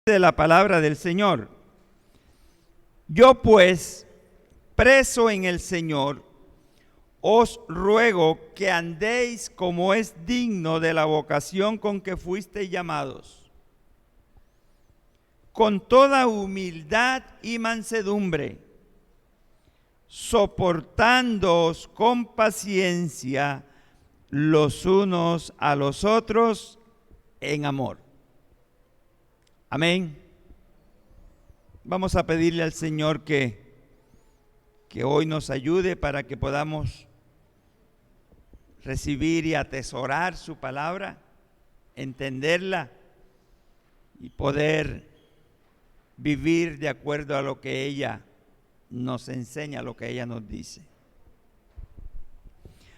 de la palabra del Señor. Yo pues, preso en el Señor, os ruego que andéis como es digno de la vocación con que fuisteis llamados, con toda humildad y mansedumbre, soportándoos con paciencia los unos a los otros en amor. Amén. Vamos a pedirle al Señor que hoy nos ayude para que podamos recibir y atesorar su palabra, entenderla y poder vivir de acuerdo a lo que ella nos enseña, lo que ella nos dice.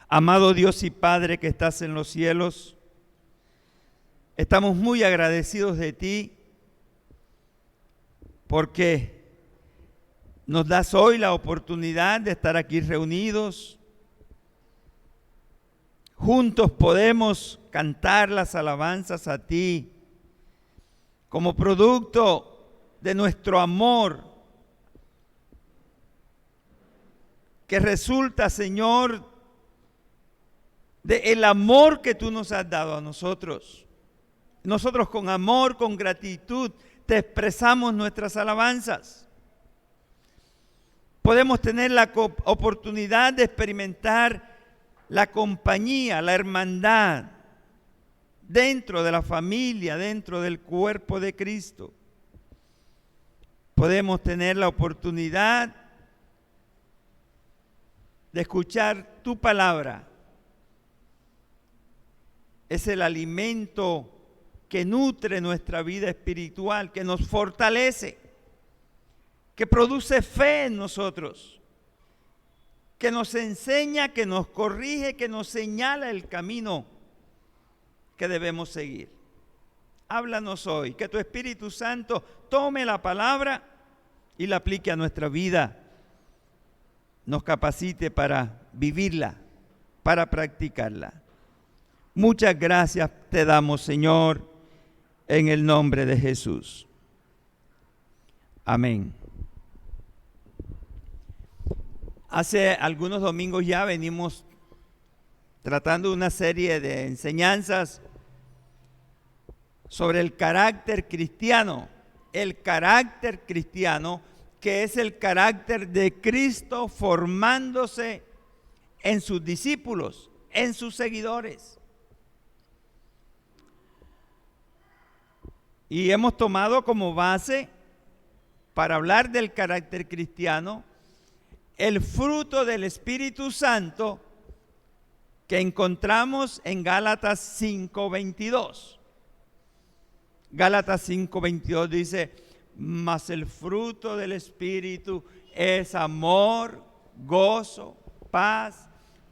Amado Dios y Padre que estás en los cielos, estamos muy agradecidos de ti porque nos das hoy la oportunidad de estar aquí reunidos. Juntos podemos cantar las alabanzas a ti como producto de nuestro amor que resulta, Señor, del amor que tú nos has dado a nosotros. Nosotros con amor, con gratitud, te expresamos nuestras alabanzas. Podemos tener la oportunidad de experimentar la compañía, la hermandad dentro de la familia, dentro del cuerpo de Cristo. Podemos tener la oportunidad de escuchar tu palabra. Es el alimento que nutre nuestra vida espiritual, que nos fortalece, que produce fe en nosotros, que nos enseña, que nos corrige, que nos señala el camino que debemos seguir. Háblanos hoy, que tu Espíritu Santo tome la palabra y la aplique a nuestra vida, nos capacite para vivirla, para practicarla. Muchas gracias te damos, Señor, en el nombre de Jesús. Amén. Hace algunos domingos ya venimos tratando una serie de enseñanzas sobre el carácter cristiano. El carácter cristiano, que es el carácter de Cristo formándose en sus discípulos, en sus seguidores. Y hemos tomado como base, para hablar del carácter cristiano, el fruto del Espíritu Santo que encontramos en Gálatas 5:22. Gálatas 5:22 dice: mas el fruto del Espíritu es amor, gozo, paz,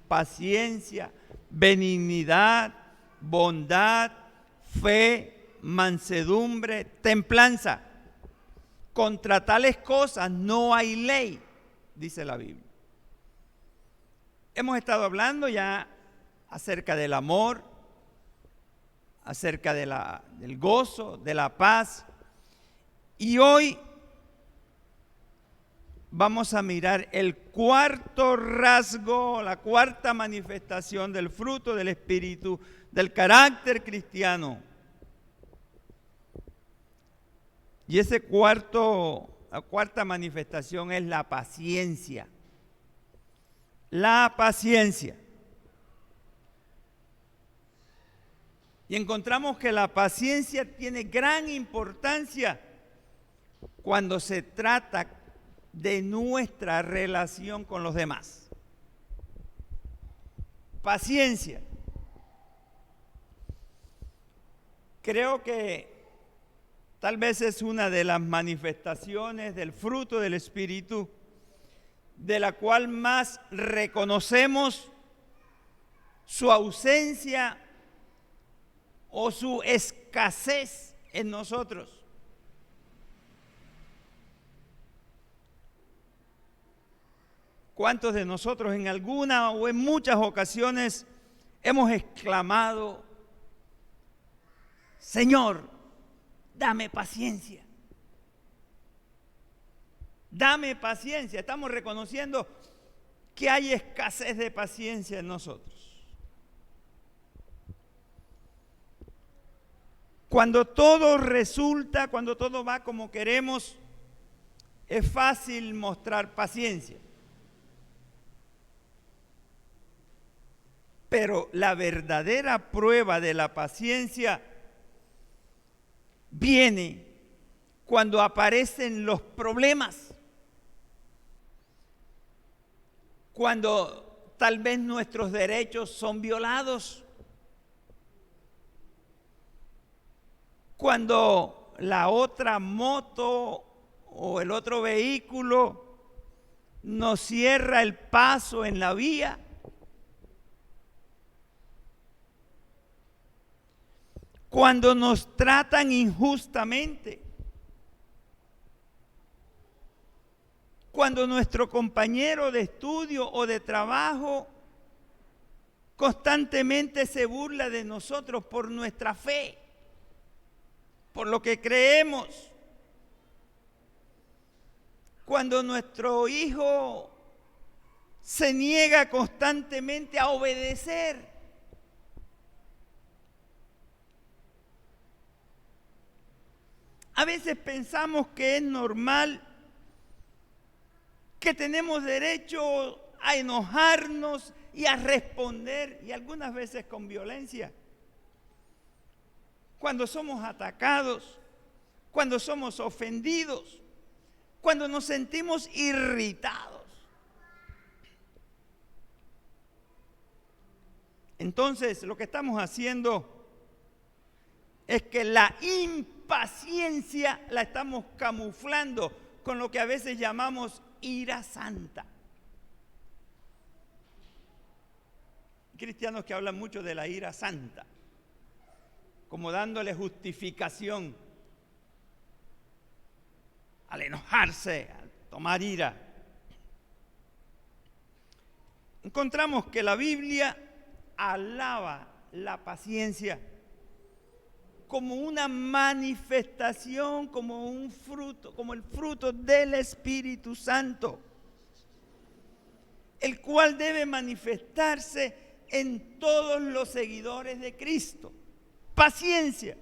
paciencia, benignidad, bondad, fe, mansedumbre, templanza. Contra tales cosas no hay ley, dice la Biblia. Hemos estado hablando ya acerca del amor, acerca del gozo, de la paz. Y hoy vamos a mirar el cuarto rasgo, la cuarta manifestación del fruto del Espíritu, del carácter cristiano. Y la cuarta manifestación es la paciencia. La paciencia. Y encontramos que la paciencia tiene gran importancia cuando se trata de nuestra relación con los demás. Paciencia. Creo que tal vez es una de las manifestaciones del fruto del Espíritu de la cual más reconocemos su ausencia o su escasez en nosotros. ¿Cuántos de nosotros en alguna o en muchas ocasiones hemos exclamado: Señor, dame paciencia? dame paciencia. Estamos reconociendo que hay escasez de paciencia en nosotros. Cuando todo resulta, cuando todo va como queremos, es fácil mostrar paciencia. Pero la verdadera prueba de la paciencia viene cuando aparecen los problemas. Cuando tal vez nuestros derechos son violados. Cuando la otra moto o el otro vehículo nos cierra el paso en la vía. Cuando nos tratan injustamente. Cuando nuestro compañero de estudio o de trabajo constantemente se burla de nosotros por nuestra fe, por lo que creemos. Cuando nuestro hijo se niega constantemente a obedecer. A veces pensamos que es normal, que tenemos derecho a enojarnos y a responder, y algunas veces con violencia. Cuando somos atacados, cuando somos ofendidos, cuando nos sentimos irritados. Entonces, lo que estamos haciendo es que la impaciencia la estamos camuflando con lo que a veces llamamos ira santa. Cristianos que hablan mucho de la ira santa, como dándole justificación al enojarse, al tomar ira. Encontramos que la Biblia alaba la paciencia como una manifestación, como un fruto, como el fruto del Espíritu Santo, el cual debe manifestarse en todos los seguidores de Cristo. Paciencia.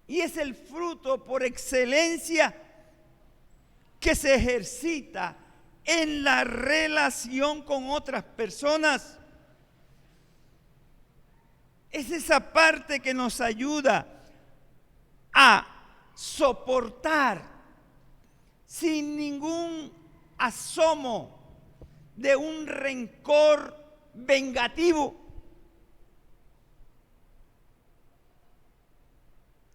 Y es el fruto por excelencia que se ejercita en la relación con otras personas. Es esa parte que nos ayuda a soportar sin ningún asomo de un rencor vengativo.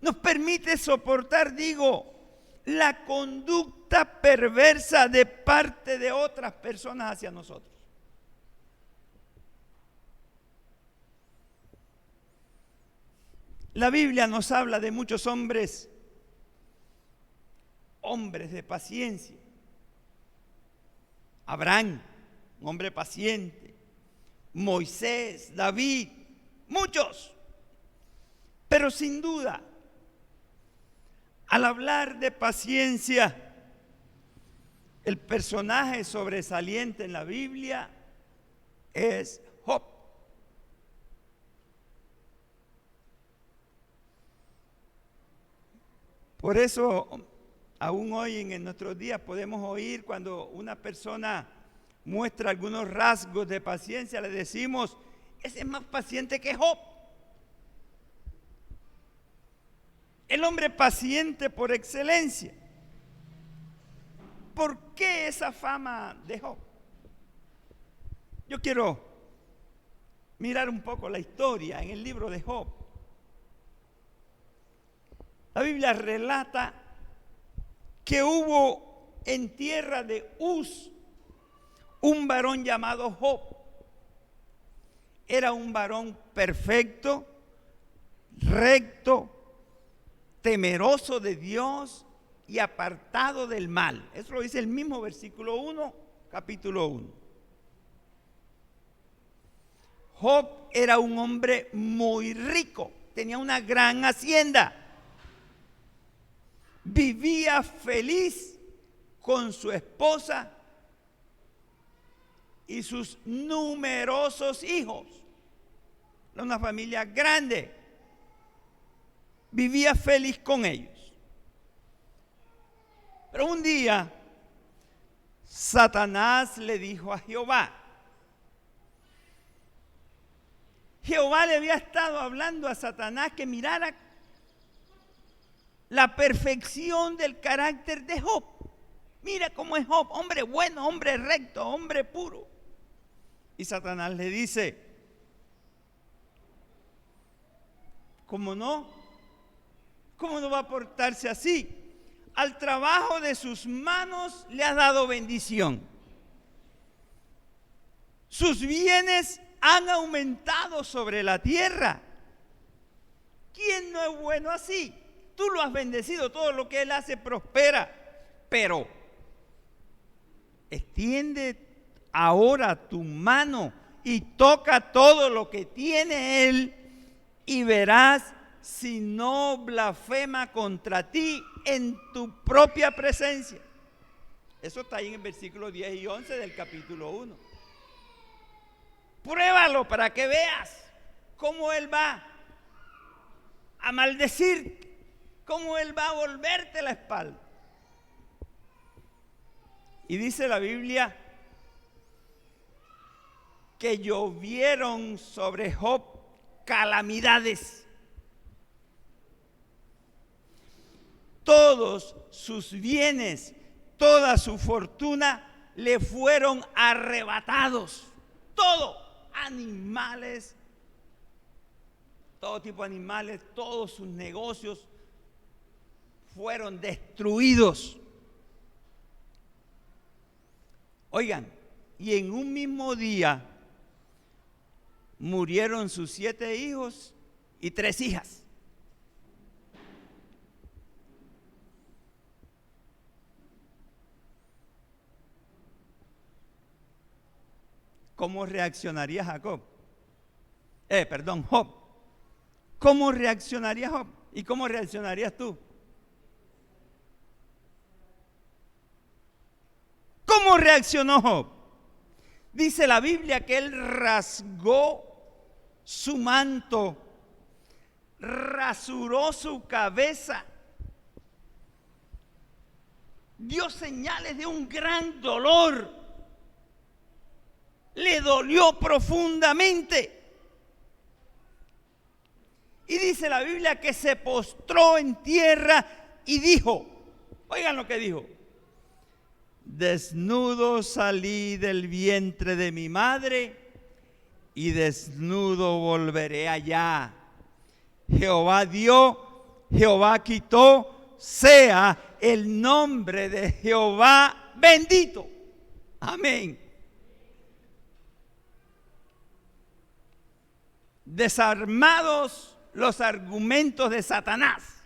Nos permite soportar, la conducta perversa de parte de otras personas hacia nosotros. La Biblia nos habla de muchos hombres de paciencia. Abraham, un hombre paciente. Moisés, David, muchos. Pero sin duda, al hablar de paciencia, el personaje sobresaliente en la Biblia es Job. Por eso, aún hoy en nuestros días podemos oír cuando una persona muestra algunos rasgos de paciencia, le decimos, ese es más paciente que Job. El hombre paciente por excelencia. ¿Por qué esa fama de Job? Yo quiero mirar un poco la historia en el libro de Job. La Biblia relata que hubo en tierra de Uz un varón llamado Job. Era un varón perfecto, recto, temeroso de Dios y apartado del mal. Eso lo dice el mismo versículo 1, capítulo 1. Job era un hombre muy rico, tenía una gran hacienda. vivía feliz con su esposa y sus numerosos hijos. Era una familia grande. Vivía feliz con ellos. Pero un día, Satanás le dijo a Jehová. Jehová le había estado hablando a Satanás que mirara la perfección del carácter de Job. Mira cómo es Job, hombre bueno, hombre recto, hombre puro. Y Satanás le dice, ¿cómo no? ¿Cómo no va a portarse así? Al trabajo de sus manos le ha dado bendición. Sus bienes han aumentado sobre la tierra. ¿Quién no es bueno así? Tú lo has bendecido, todo lo que él hace prospera. Pero extiende ahora tu mano y toca todo lo que tiene él y verás si no blasfema contra ti en tu propia presencia. Eso está ahí en el versículo 10 y 11 del capítulo 1. Pruébalo para que veas cómo él va a maldecirte, cómo él va a volverte la espalda. Y dice la Biblia que llovieron sobre Job calamidades. Todos sus bienes, toda su fortuna le fueron arrebatados. Todo, animales, todo tipo de animales, todos sus negocios fueron destruidos. Oigan, y en un mismo día murieron sus 7 hijos y 3 hijas. ¿Cómo reaccionaría Job? ¿Cómo reaccionaría Job? ¿Y cómo reaccionarías tú? ¿Cómo reaccionó Job? Dice la Biblia que él rasgó su manto, rasuró su cabeza, dio señales de un gran dolor. Le dolió profundamente. Y dice la Biblia que se postró en tierra y dijo, oigan lo que dijo: desnudo salí del vientre de mi madre y desnudo volveré allá. Jehová dio, Jehová quitó, sea el nombre de Jehová bendito. Amén. Desarmados los argumentos de Satanás,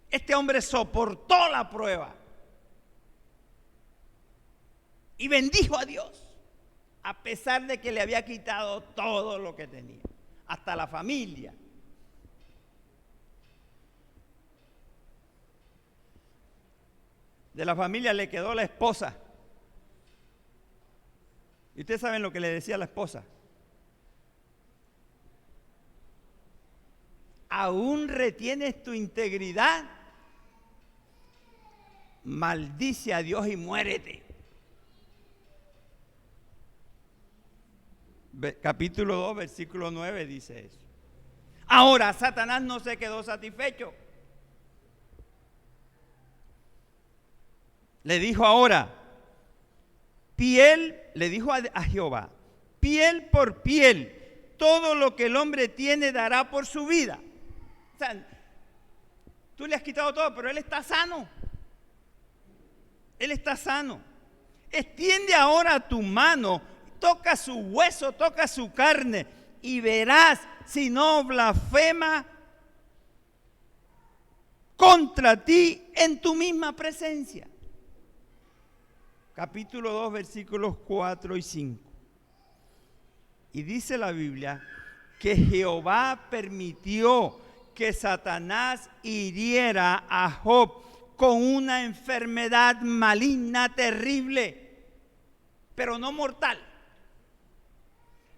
este hombre soportó la prueba y bendijo a Dios, a pesar de que le había quitado todo lo que tenía, hasta la familia. De la familia le quedó la esposa. Y ustedes saben lo que le decía la esposa: ¿aún retienes tu integridad? Maldice a Dios y muérete. Capítulo 2, versículo 9 dice eso. Ahora, Satanás no se quedó satisfecho. Le dijo ahora, le dijo a Jehová, piel por piel, todo lo que el hombre tiene dará por su vida. O sea, tú le has quitado todo, pero él está sano. Él está sano. Extiende ahora tu mano, toca su hueso, toca su carne y verás si no blasfema contra ti en tu misma presencia. Capítulo 2, versículos 4 y 5. Y dice la Biblia que Jehová permitió que Satanás hiriera a Job con una enfermedad maligna terrible, pero no mortal.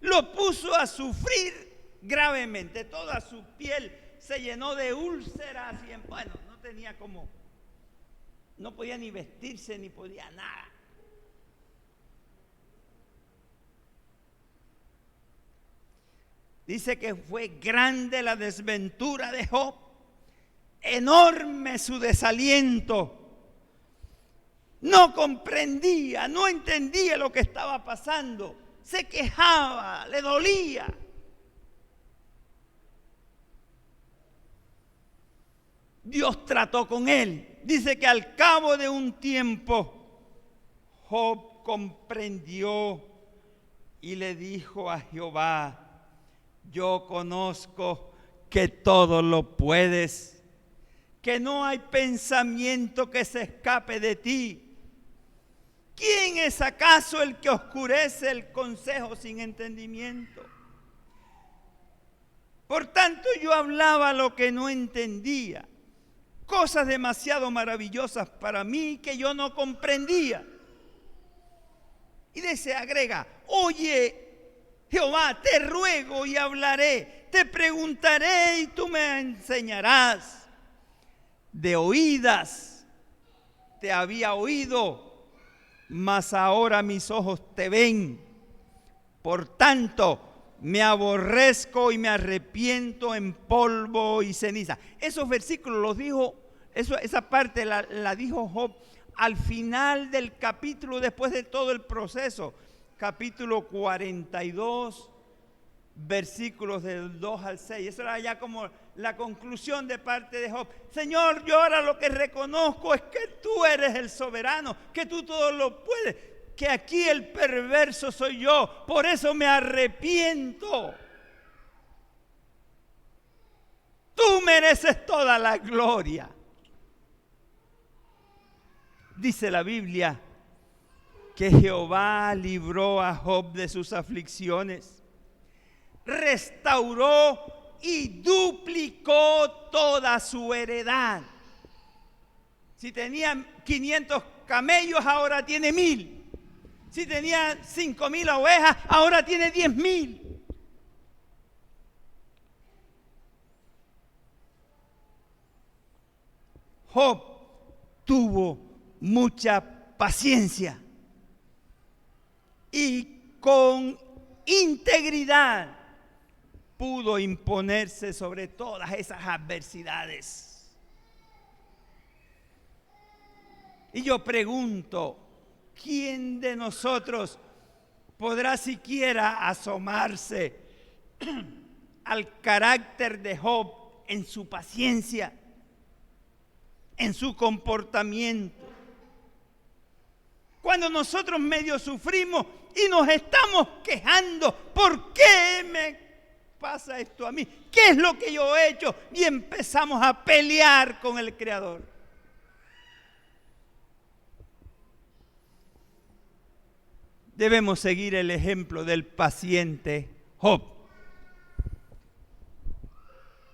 Lo puso a sufrir gravemente. Toda su piel se llenó de úlceras y bueno, no tenía como, no podía ni vestirse ni podía nada. Dice que fue grande la desventura de Job, enorme su desaliento. No comprendía, no entendía lo que estaba pasando. Se quejaba, le dolía. Dios trató con él. Dice que al cabo de un tiempo, Job comprendió y le dijo a Jehová: yo conozco que todo lo puedes, que no hay pensamiento que se escape de ti. ¿Quién es acaso el que oscurece el consejo sin entendimiento? Por tanto, yo hablaba lo que no entendía, cosas demasiado maravillosas para mí que yo no comprendía. Y se agrega: oye, Jehová, te ruego y hablaré, te preguntaré y tú me enseñarás. De oídas te había oído, mas ahora mis ojos te ven. Por tanto, me aborrezco y me arrepiento en polvo y ceniza. Esos versículos los dijo, esa parte la dijo Job al final del capítulo, después de todo el proceso. Capítulo 42, versículos del 2 al 6. Eso era ya como la conclusión de parte de Job. Señor, yo ahora lo que reconozco es que tú eres el soberano, que tú todo lo puedes, que aquí el perverso soy yo, por eso me arrepiento. Tú mereces toda la gloria. Dice la Biblia que Jehová libró a Job de sus aflicciones, restauró y duplicó toda su heredad. Si tenía 500 camellos, ahora tiene 1000. Si tenía 5000 ovejas, ahora tiene 10,000. Job tuvo mucha paciencia y con integridad pudo imponerse sobre todas esas adversidades. Y yo pregunto, ¿quién de nosotros podrá siquiera asomarse al carácter de Job en su paciencia, en su comportamiento? Cuando nosotros medio sufrimos y nos estamos quejando, ¿por qué me pasa esto a mí? ¿Qué es lo que yo he hecho? Y empezamos a pelear con el Creador. Debemos seguir el ejemplo del paciente Job.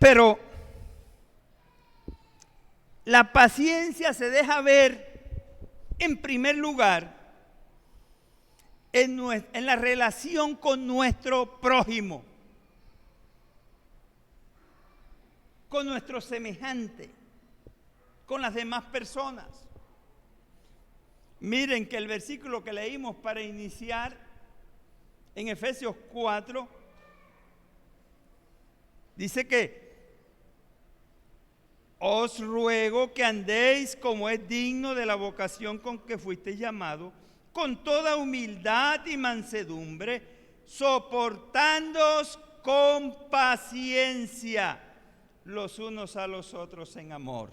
Pero la paciencia se deja ver en primer lugar en la relación con nuestro prójimo, con nuestro semejante, con las demás personas. Miren que el versículo que leímos para iniciar en Efesios 4 dice que os ruego que andéis como es digno de la vocación con que fuisteis llamados, con toda humildad y mansedumbre, soportándoos con paciencia los unos a los otros en amor.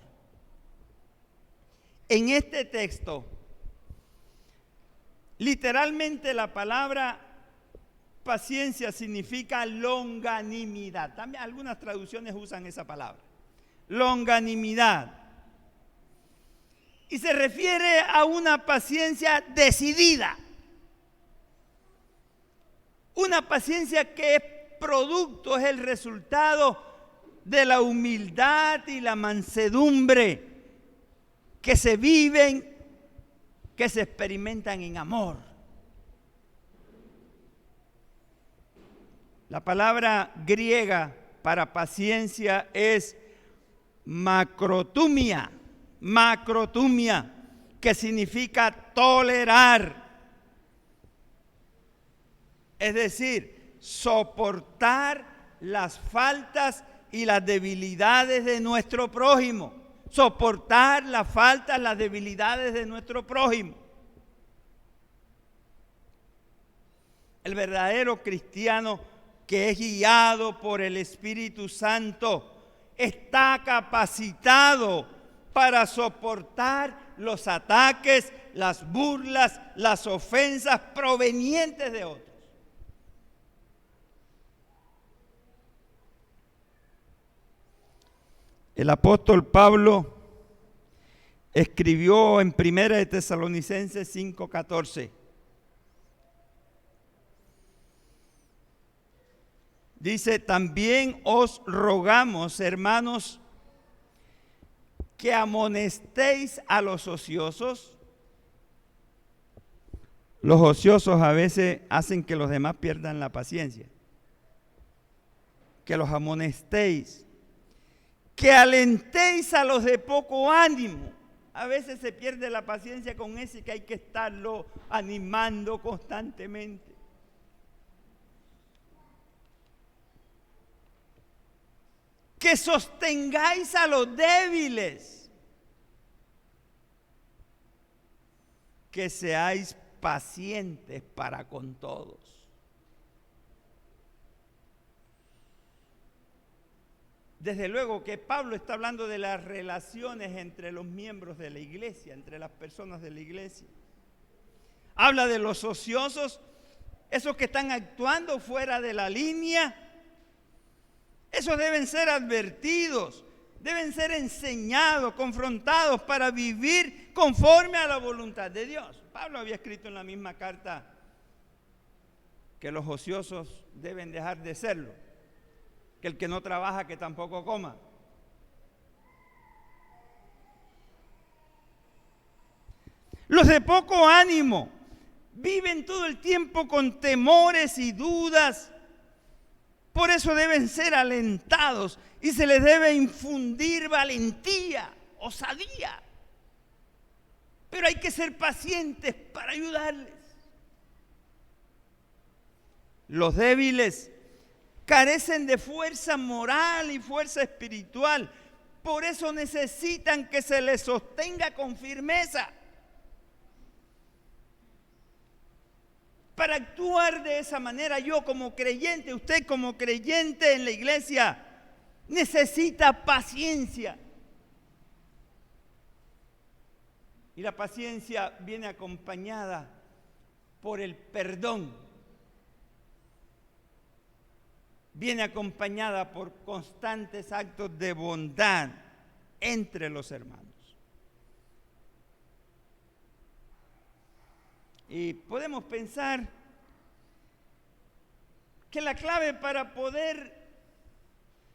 En este texto, literalmente la palabra paciencia significa longanimidad. También algunas traducciones usan esa palabra. Longanimidad. Y se refiere a una paciencia decidida. Una paciencia que es producto, es el resultado de la humildad y la mansedumbre que se viven, que se experimentan en amor. La palabra griega para paciencia es macrotumia, que significa tolerar. Es decir, soportar las faltas y las debilidades de nuestro prójimo. Soportar las faltas, las debilidades de nuestro prójimo. El verdadero cristiano que es guiado por el Espíritu Santo está capacitado para soportar los ataques, las burlas, las ofensas provenientes de otros. El apóstol Pablo escribió en 1 de Tesalonicenses 5:14. Dice, también os rogamos, hermanos, que amonestéis a los ociosos. Los ociosos a veces hacen que los demás pierdan la paciencia. Que los amonestéis. Que alentéis a los de poco ánimo. A veces se pierde la paciencia con ese que hay que estarlo animando constantemente. Que sostengáis a los débiles. Que seáis pacientes para con todos. Desde luego que Pablo está hablando de las relaciones entre los miembros de la iglesia, entre las personas de la iglesia. Habla de los ociosos, esos que están actuando fuera de la línea. Esos deben ser advertidos, deben ser enseñados, confrontados para vivir conforme a la voluntad de Dios. Pablo había escrito en la misma carta que los ociosos deben dejar de serlo, que el que no trabaja que tampoco coma. Los de poco ánimo viven todo el tiempo con temores y dudas. Por eso deben ser alentados y se les debe infundir valentía, osadía. Pero hay que ser pacientes para ayudarles. Los débiles carecen de fuerza moral y fuerza espiritual. Por eso necesitan que se les sostenga con firmeza. Para actuar de esa manera, yo como creyente, usted como creyente en la iglesia, necesita paciencia. Y la paciencia viene acompañada por el perdón. Viene acompañada por constantes actos de bondad entre los hermanos. Y podemos pensar que la clave para poder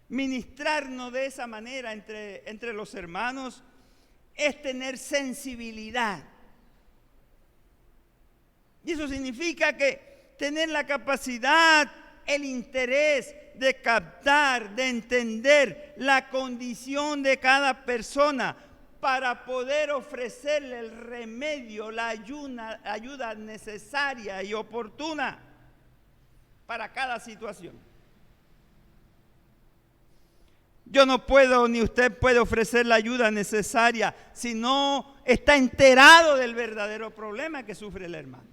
ministrarnos de esa manera entre los hermanos es tener sensibilidad. Y eso significa que tener la capacidad, el interés de captar, de entender la condición de cada persona para poder ofrecerle el remedio, la ayuda necesaria y oportuna para cada situación. Yo no puedo, ni usted puede ofrecer la ayuda necesaria si no está enterado del verdadero problema que sufre el hermano.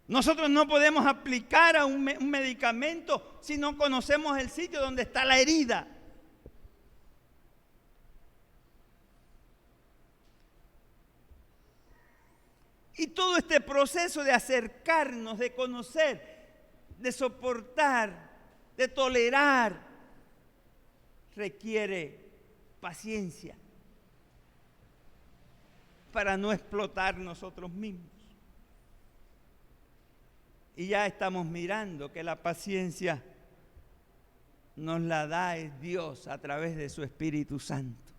Nosotros no podemos aplicar a un medicamento si no conocemos el sitio donde está la herida. Y todo este proceso de acercarnos, de conocer, de soportar, de tolerar, requiere paciencia para no explotar nosotros mismos. Y ya estamos mirando que la paciencia nos la da es Dios a través de su Espíritu Santo.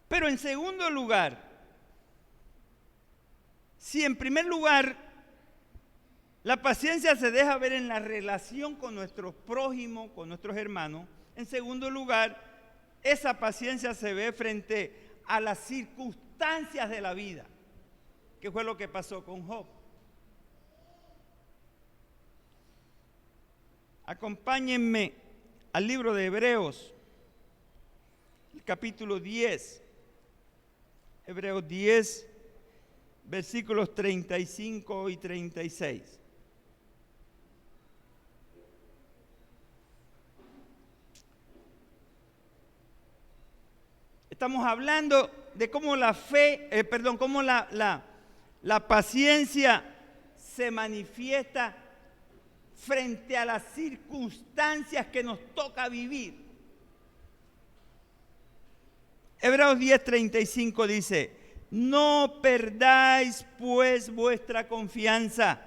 Pero en segundo lugar, si en primer lugar la paciencia se deja ver en la relación con nuestros prójimos, con nuestros hermanos, en segundo lugar, esa paciencia se ve frente a las circunstancias de la vida, que fue lo que pasó con Job. Acompáñenme al libro de Hebreos, el capítulo 10, Hebreos 10, versículos 35 y 36. Estamos hablando de cómo cómo la paciencia se manifiesta frente a las circunstancias que nos toca vivir. Hebreos 10:35 dice: no perdáis pues vuestra confianza,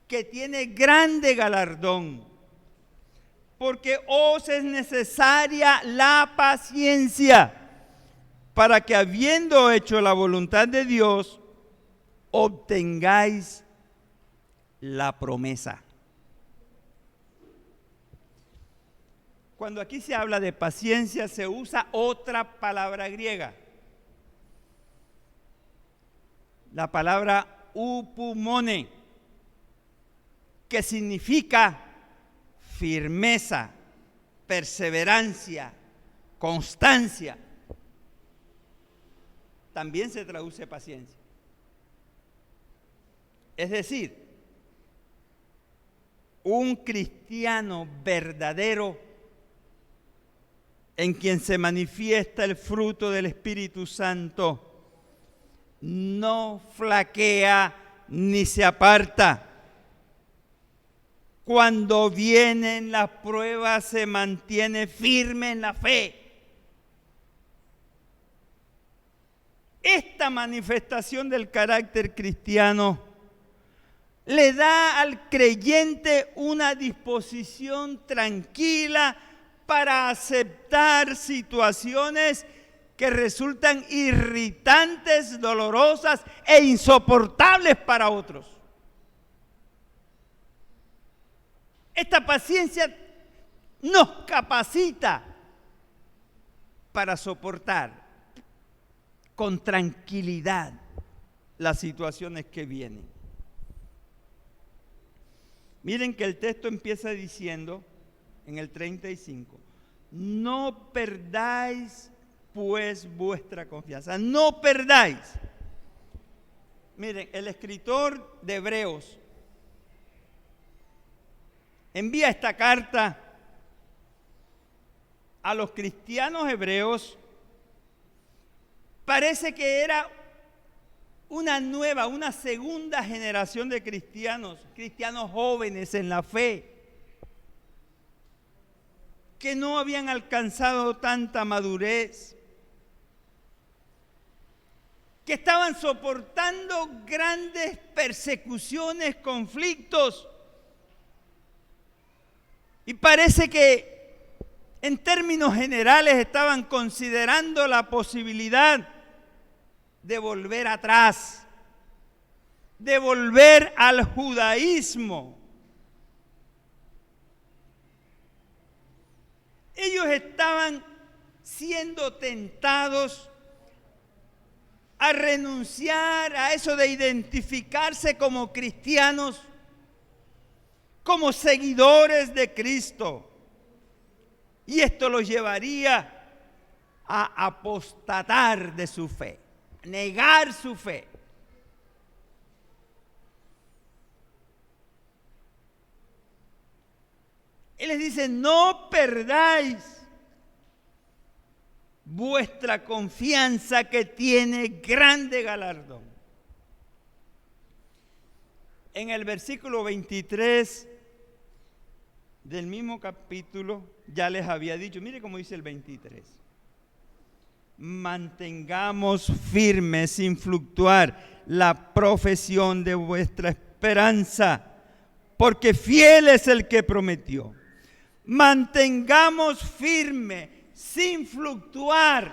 que tiene grande galardón, porque os es necesaria la paciencia, para que habiendo hecho la voluntad de Dios, obtengáis la promesa. Cuando aquí se habla de paciencia, se usa otra palabra griega. La palabra upumone, que significa firmeza, perseverancia, constancia. También se traduce paciencia. Es decir, un cristiano verdadero en quien se manifiesta el fruto del Espíritu Santo no flaquea ni se aparta. Cuando vienen las pruebas se mantiene firme en la fe. Esta manifestación del carácter cristiano le da al creyente una disposición tranquila para aceptar situaciones que resultan irritantes, dolorosas e insoportables para otros. Esta paciencia nos capacita para soportar con tranquilidad las situaciones que vienen. Miren que el texto empieza diciendo en el 35: no perdáis pues vuestra confianza, no perdáis. Miren, el escritor de Hebreos envía esta carta a los cristianos hebreos. Parece que era una segunda generación de cristianos jóvenes en la fe, que no habían alcanzado tanta madurez, que estaban soportando grandes persecuciones, conflictos, y parece que en términos generales estaban considerando la posibilidad de volver atrás, de volver al judaísmo. Ellos estaban siendo tentados a renunciar a eso de identificarse como cristianos, como seguidores de Cristo. Y esto los llevaría a apostatar de su fe, negar su fe. Él les dice: no perdáis vuestra confianza, que tiene grande galardón. En el versículo 23 del mismo capítulo ya les había dicho, mire cómo dice el 23: mantengamos firme sin fluctuar la profesión de vuestra esperanza, porque fiel es el que prometió. Mantengamos firme, sin fluctuar,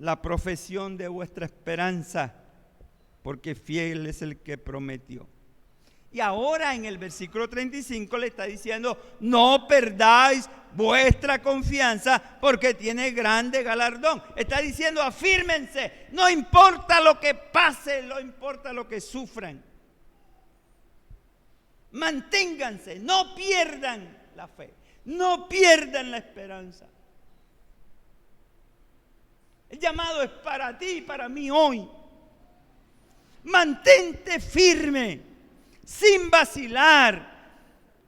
la profesión de vuestra esperanza, porque fiel es el que prometió. Y ahora en el versículo 35 le está diciendo: no perdáis vuestra confianza, porque tiene grande galardón. Está diciendo: afírmense, no importa lo que pase, no importa lo que sufran. Manténganse, no pierdan la fe, no pierdan la esperanza. El llamado es para ti y para mí hoy. Mantente firme, sin vacilar.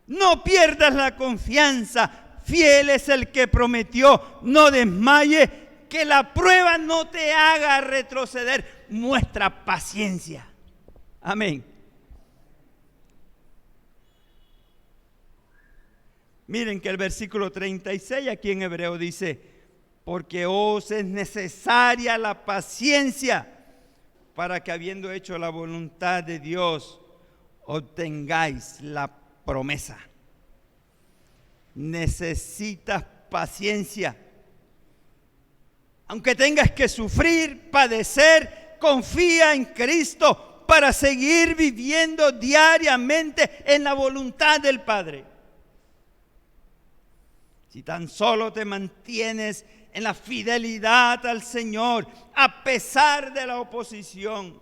No pierdas la confianza. Fiel es el que prometió. No desmayes, que la prueba no te haga retroceder. Muestra paciencia. Amén. Miren que el versículo 36 aquí en hebreo dice: porque os es necesaria la paciencia, para que habiendo hecho la voluntad de Dios, obtengáis la promesa. Necesitas paciencia. Aunque tengas que sufrir, padecer, confía en Cristo para seguir viviendo diariamente en la voluntad del Padre. Si tan solo te mantienes en la fidelidad al Señor, a pesar de la oposición,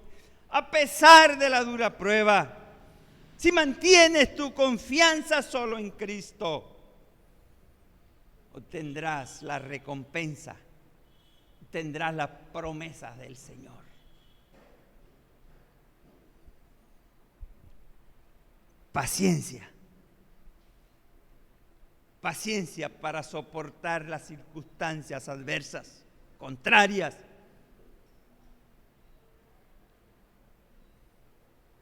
a pesar de la dura prueba, si mantienes tu confianza solo en Cristo, obtendrás la recompensa, obtendrás las promesas del Señor. Paciencia. Paciencia para soportar las circunstancias adversas, contrarias.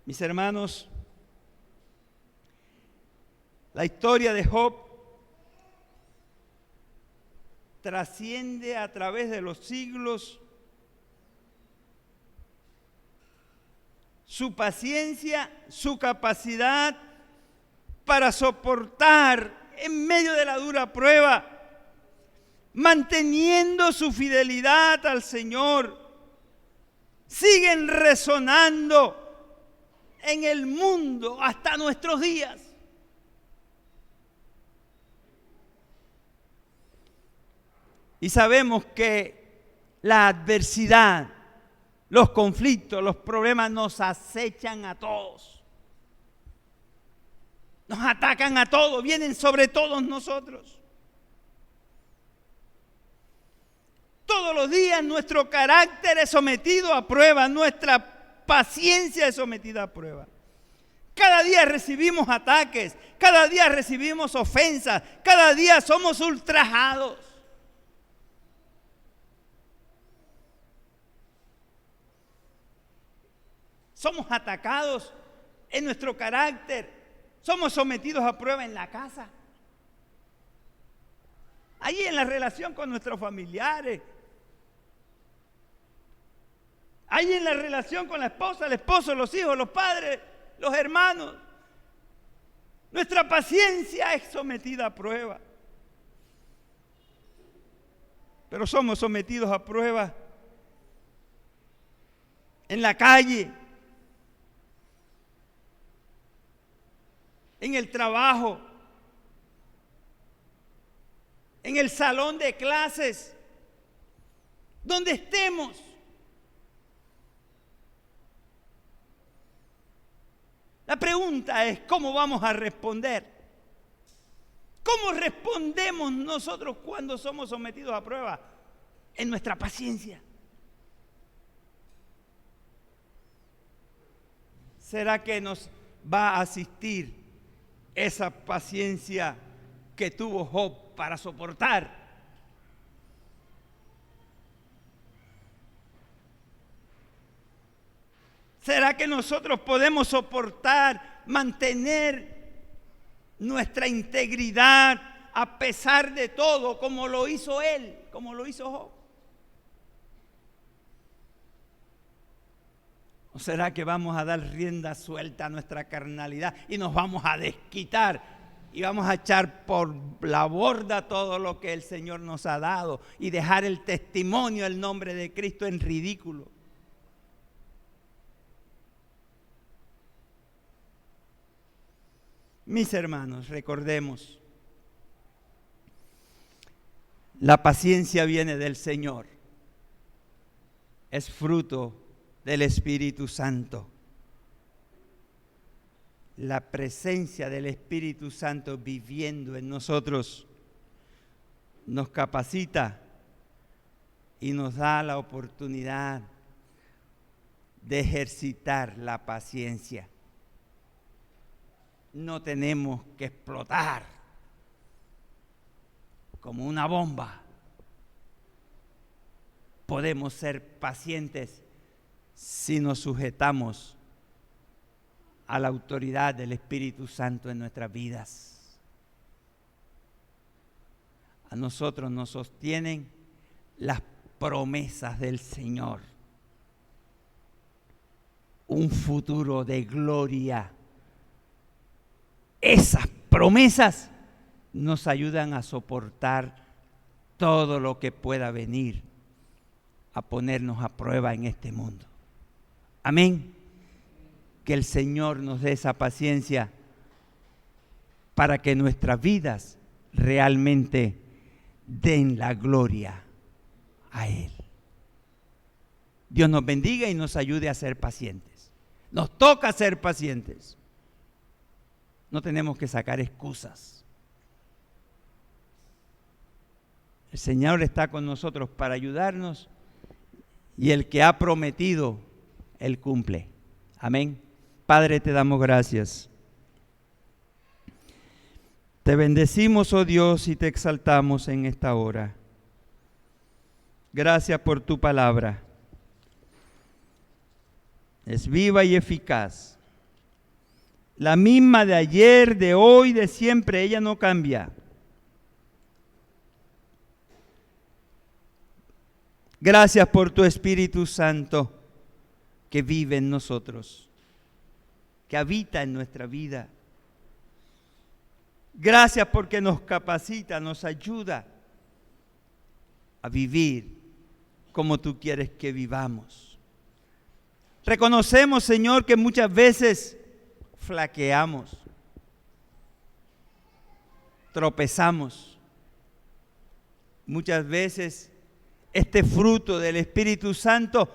Mis hermanos, la historia de Job trasciende a través de los siglos. Su paciencia, su capacidad para soportar en medio de la dura prueba, manteniendo su fidelidad al Señor, siguen resonando en el mundo hasta nuestros días. Y sabemos que la adversidad, los conflictos, los problemas nos acechan a todos. Nos atacan a todos, vienen sobre todos nosotros. Todos los días nuestro carácter es sometido a prueba, nuestra paciencia es sometida a prueba. Cada día recibimos ataques, cada día recibimos ofensas, cada día somos ultrajados. Somos atacados en nuestro carácter. Somos sometidos a prueba en la casa. Allí en la relación con nuestros familiares. Allí en la relación con la esposa, el esposo, los hijos, los padres, los hermanos. Nuestra paciencia es sometida a prueba. Pero somos sometidos a prueba en la calle, en el trabajo, en el salón de clases, donde estemos. La pregunta es: ¿cómo vamos a responder? ¿Cómo respondemos nosotros cuando somos sometidos a prueba? En nuestra paciencia. ¿Será que nos va a asistir esa paciencia que tuvo Job para soportar? ¿Será que nosotros podemos soportar, mantener nuestra integridad a pesar de todo, como lo hizo él, como lo hizo Job? ¿O será que vamos a dar rienda suelta a nuestra carnalidad y nos vamos a desquitar y vamos a echar por la borda todo lo que el Señor nos ha dado y dejar el testimonio, el nombre de Cristo en ridículo? Mis hermanos, recordemos, la paciencia viene del Señor, es fruto del Espíritu Santo. La presencia del Espíritu Santo viviendo en nosotros nos capacita y nos da la oportunidad de ejercitar la paciencia. No tenemos que explotar como una bomba. Podemos ser pacientes si nos sujetamos a la autoridad del Espíritu Santo en nuestras vidas. A nosotros nos sostienen las promesas del Señor. Un futuro de gloria. Esas promesas nos ayudan a soportar todo lo que pueda venir a ponernos a prueba en este mundo. Amén. Que el Señor nos dé esa paciencia para que nuestras vidas realmente den la gloria a Él. Dios nos bendiga y nos ayude a ser pacientes. Nos toca ser pacientes. No tenemos que sacar excusas. El Señor está con nosotros para ayudarnos y el que ha prometido, Él cumple. Amén. Padre, te damos gracias. Te bendecimos, oh Dios, y te exaltamos en esta hora. Gracias por tu palabra. Es viva y eficaz. La misma de ayer, de hoy, de siempre, ella no cambia. Gracias por tu Espíritu Santo que vive en nosotros, que habita en nuestra vida. Gracias porque nos capacita, nos ayuda a vivir como tú quieres que vivamos. Reconocemos, Señor, que muchas veces flaqueamos, tropezamos. Muchas veces este fruto del Espíritu Santo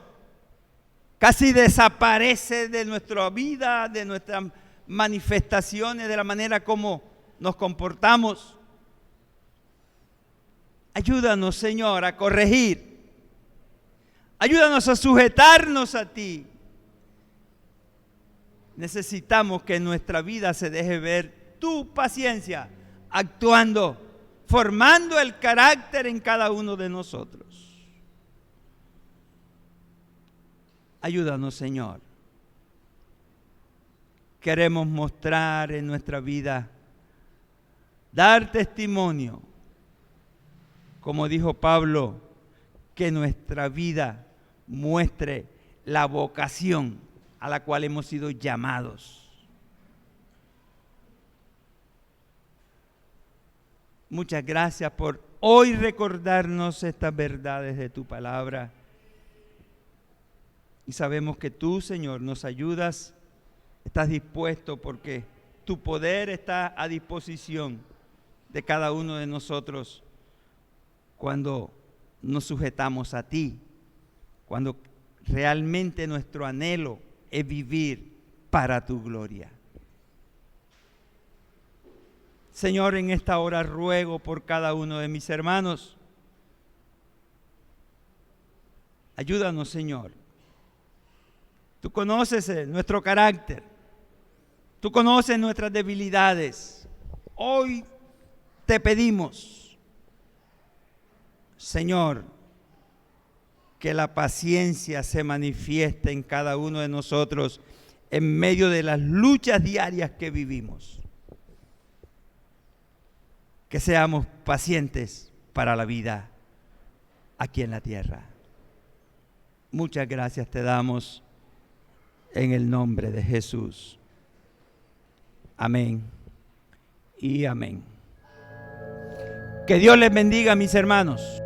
casi desaparece de nuestra vida, de nuestras manifestaciones, de la manera como nos comportamos. Ayúdanos, Señor, a corregir. Ayúdanos a sujetarnos a ti. Necesitamos que en nuestra vida se deje ver tu paciencia, actuando, formando el carácter en cada uno de nosotros. Ayúdanos, Señor. Queremos mostrar en nuestra vida, dar testimonio, como dijo Pablo, que nuestra vida muestre la vocación a la cual hemos sido llamados. Muchas gracias por hoy recordarnos estas verdades de tu palabra. Y sabemos que tú, Señor, nos ayudas, estás dispuesto porque tu poder está a disposición de cada uno de nosotros cuando nos sujetamos a ti, cuando realmente nuestro anhelo es vivir para tu gloria. Señor, en esta hora ruego por cada uno de mis hermanos. Ayúdanos, Señor. Tú conoces nuestro carácter. Tú conoces nuestras debilidades. Hoy te pedimos, Señor, que la paciencia se manifieste en cada uno de nosotros en medio de las luchas diarias que vivimos. Que seamos pacientes para la vida aquí en la tierra. Muchas gracias te damos en el nombre de Jesús. Amén y amén. Que Dios les bendiga, mis hermanos.